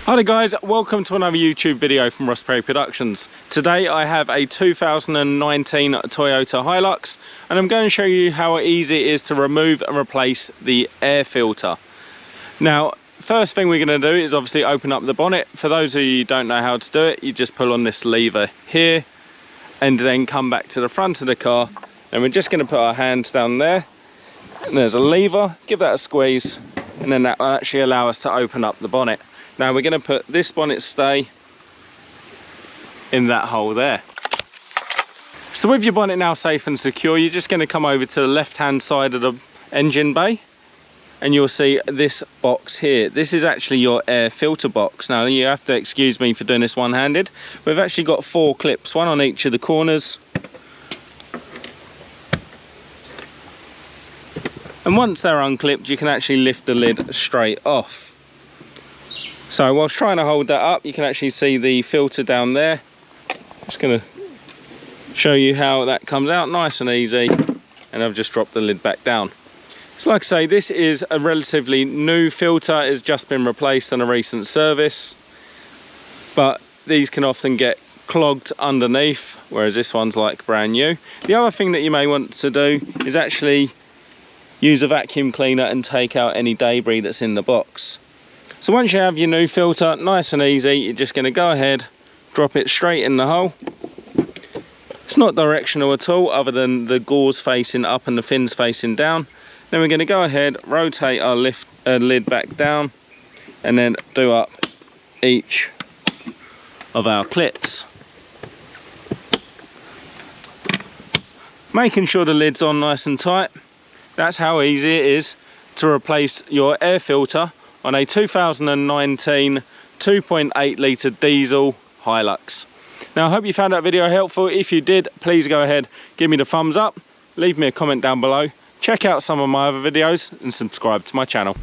Hi there guys, welcome to another YouTube video from Ross Perry Productions. Today I have a 2019 Toyota Hilux and I'm going to show you how easy it is to remove and replace the air filter. Now, first thing we're going to do is obviously open up the bonnet. For those of you who don't know how to do it, you just pull on this lever here and then come back to the front of the car, and we're just going to put our hands down there and there's a lever, give that a squeeze, and then that will actually allow us to open up the bonnet. Now we're going to put this bonnet stay in that hole there. So with your bonnet now safe and secure, you're just going to come over to the left hand side of the engine bay and you'll see this box here. This is actually your air filter box. Now you have to excuse me for doing this one-handed. We've actually got 4 clips, one on each of the corners. And once they're unclipped, you can actually lift the lid straight off. So whilst trying to hold that up, you can actually see the filter down there. Just going to show you how that comes out nice and easy, and I've just dropped the lid back down. So like I say, this is a relatively new filter. It's just been replaced on a recent service, but these can often get clogged underneath, whereas this one's like brand new. The other thing that you may want to do is actually use a vacuum cleaner and take out any debris that's in the box. So once you have your new filter, nice and easy, you're just going to go ahead, drop it straight in the hole. It's not directional at all, other than the gauze facing up and the fins facing down. Then we're going to go ahead, rotate our lid back down, and then do up each of our clips. Making sure the lid's on nice and tight. That's how easy it is to replace your air filter on a 2019 2.8 litre diesel Hilux. Now I hope you found that video helpful. If you did, please go ahead, give me the thumbs up, leave me a comment down below, check out some of my other videos and subscribe to my channel.